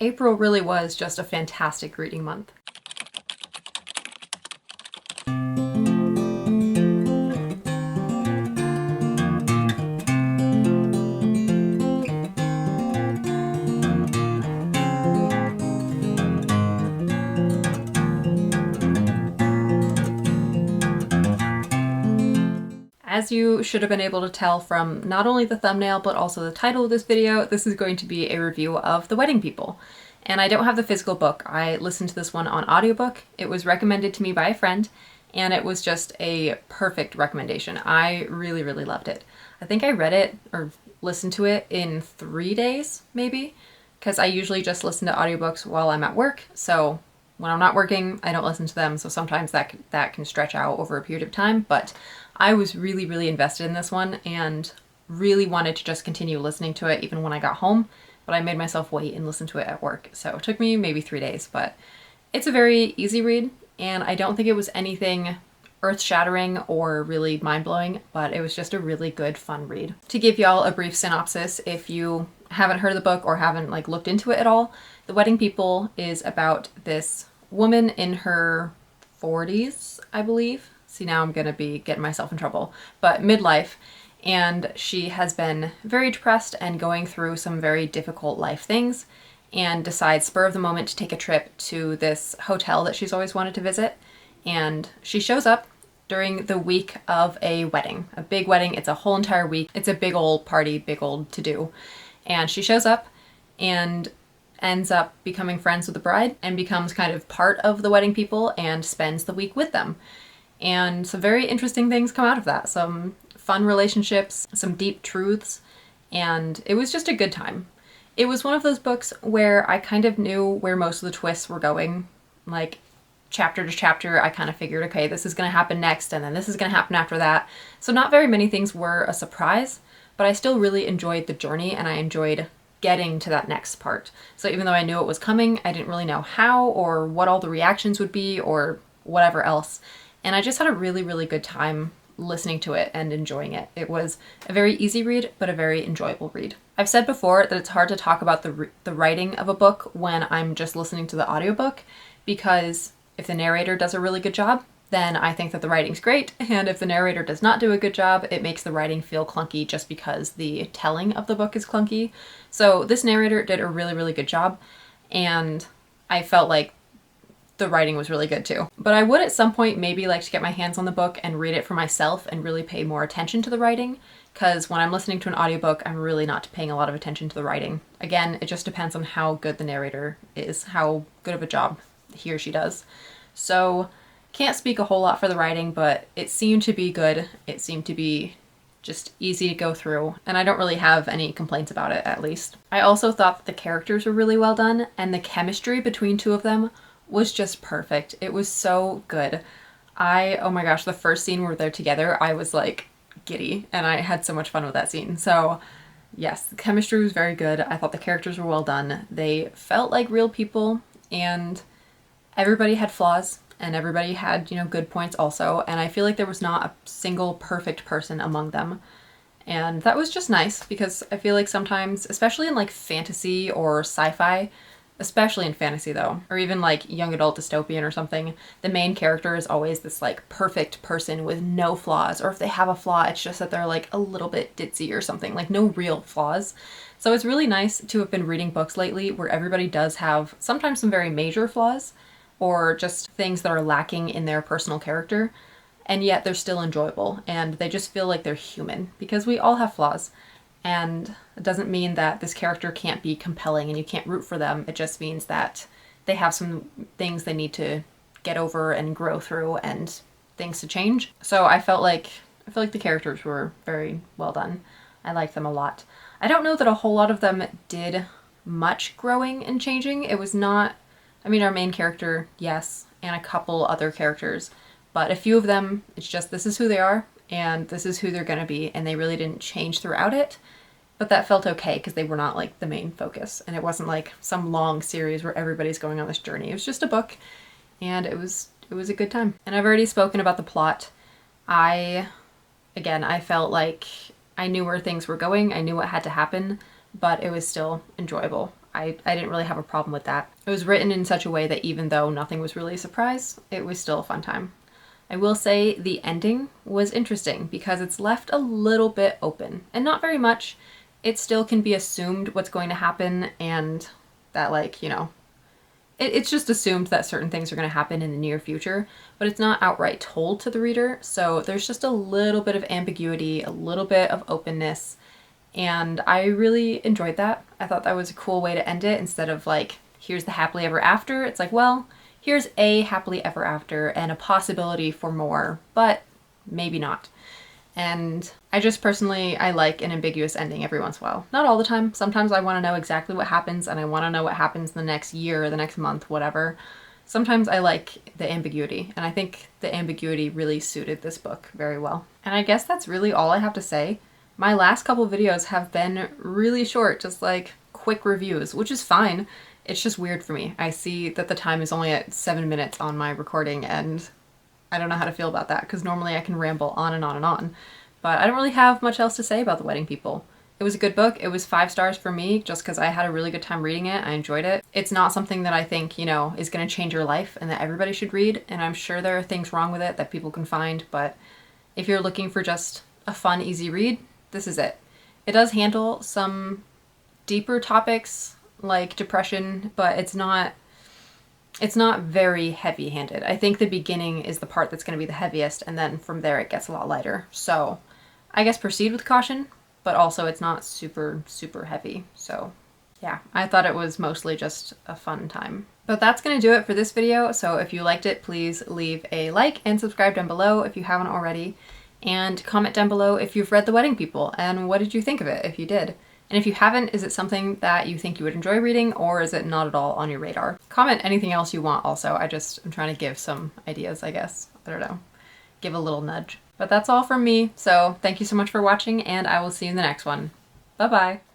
April really was just a fantastic reading month. As you should have been able to tell from not only the thumbnail but also the title of this video, this is going to be a review of The Wedding People. And I don't have the physical book. I listened to this one on audiobook. It was recommended to me by a friend, and it was just a perfect recommendation. I really, really loved it. I think I read it or listened to it in 3 days, maybe, because I usually just listen to audiobooks while I'm at work. So when I'm not working, I don't listen to them. So sometimes that can stretch out over a period of time, but I was really, really invested in this one and really wanted to just continue listening to it even when I got home, but I made myself wait and listen to it at work. So it took me maybe 3 days, but it's a very easy read, and I don't think it was anything earth-shattering or really mind-blowing, but it was just a really good, fun read. To give y'all a brief synopsis, if you haven't heard of the book or haven't looked into it at all, The Wedding People is about this woman in her 40s, I believe. See, now I'm gonna be getting myself in trouble, but midlife, and she has been very depressed and going through some very difficult life things, and decides spur of the moment to take a trip to this hotel that she's always wanted to visit. And she shows up during the week of a wedding, a big wedding. It's a whole entire week. It's a big old party, big old to-do. And she shows up and ends up becoming friends with the bride and becomes kind of part of the wedding people and spends the week with them. And some very interesting things come out of that. Some fun relationships, some deep truths, and it was just a good time. It was one of those books where I kind of knew where most of the twists were going. Like, chapter to chapter, I kind of figured, okay, this is going to happen next, and then this is going to happen after that. So not very many things were a surprise, but I still really enjoyed the journey, and I enjoyed getting to that next part. So even though I knew it was coming, I didn't really know how or what all the reactions would be or whatever else. And I just had a really, really good time listening to it and enjoying it. It was a very easy read, but a very enjoyable read. I've said before that it's hard to talk about the writing of a book when I'm just listening to the audiobook, because if the narrator does a really good job, then I think that the writing's great, and if the narrator does not do a good job, it makes the writing feel clunky just because the telling of the book is clunky. So this narrator did a really, really good job, and I felt like the writing was really good too. But I would at some point maybe like to get my hands on the book and read it for myself and really pay more attention to the writing, because when I'm listening to an audiobook, I'm really not paying a lot of attention to the writing. Again, it just depends on how good the narrator is, how good of a job he or she does. So can't speak a whole lot for the writing, but it seemed to be good. It seemed to be just easy to go through, and I don't really have any complaints about it, at least. I also thought that the characters were really well done, and the chemistry between two of them was just perfect. It was so good. Oh my gosh, the first scene where they're together, I was like giddy, and I had so much fun with that scene. So yes, the chemistry was very good. I thought the characters were well done. They felt like real people, and everybody had flaws, and everybody had, good points also. And I feel like there was not a single perfect person among them. And that was just nice, because I feel like sometimes, especially in like fantasy or sci-fi, especially in fantasy though, or even like young adult dystopian or something, the main character is always this like perfect person with no flaws, or if they have a flaw, it's just that they're like a little bit ditzy or something, like no real flaws. So it's really nice to have been reading books lately where everybody does have sometimes some very major flaws, or just things that are lacking in their personal character, and yet they're still enjoyable, and they just feel like they're human, because we all have flaws. And it doesn't mean that this character can't be compelling and you can't root for them. It just means that they have some things they need to get over and grow through, and things to change. So I feel like the characters were very well done. I liked them a lot. I don't know that a whole lot of them did much growing and changing. It was not, our main character, yes, and a couple other characters, but a few of them, it's just this is who they are, and this is who they're gonna be, and they really didn't change throughout it. But that felt okay, because they were not like the main focus, and it wasn't like some long series where everybody's going on this journey. It was just a book, and it was a good time. And I've already spoken about the plot. I felt like I knew where things were going, I knew what had to happen, but it was still enjoyable. I didn't really have a problem with that. It was written in such a way that even though nothing was really a surprise, it was still a fun time. I will say the ending was interesting because it's left a little bit open, and not very much. It still can be assumed what's going to happen, and that, like, you know, it's just assumed that certain things are going to happen in the near future, but it's not outright told to the reader, so there's just a little bit of ambiguity, a little bit of openness, and I really enjoyed that. I thought that was a cool way to end it. Instead of like, here's the happily ever after, it's like, well, here's a happily ever after and a possibility for more, but maybe not. And I just personally, I like an ambiguous ending every once in a while. Not all the time. Sometimes I want to know exactly what happens, and I want to know what happens the next year or the next month, whatever. Sometimes I like the ambiguity, and I think the ambiguity really suited this book very well. And I guess that's really all I have to say. My last couple videos have been really short, just like quick reviews, which is fine. It's just weird for me. I see that the time is only at 7 minutes on my recording, and I don't know how to feel about that, because normally I can ramble on and on and on. But I don't really have much else to say about The Wedding People. It was a good book. It was 5 stars for me just because I had a really good time reading it. I enjoyed it. It's not something that I think, you know, is going to change your life and that everybody should read, and I'm sure there are things wrong with it that people can find, but if you're looking for just a fun, easy read, this is it. It does handle some deeper topics like depression, but it's not very heavy-handed. I think the beginning is the part that's going to be the heaviest, and then from there it gets a lot lighter. So I guess proceed with caution, but also it's not super, super heavy. So yeah, I thought it was mostly just a fun time. But that's going to do it for this video. So if you liked it, please leave a like and subscribe down below if you haven't already. And comment down below if you've read The Wedding People and what did you think of it if you did. And if you haven't, is it something that you think you would enjoy reading, or is it not at all on your radar? Comment anything else you want also. I'm trying to give some ideas, I guess. I don't know. Give a little nudge. But that's all from me, so thank you so much for watching, and I will see you in the next one. Bye-bye!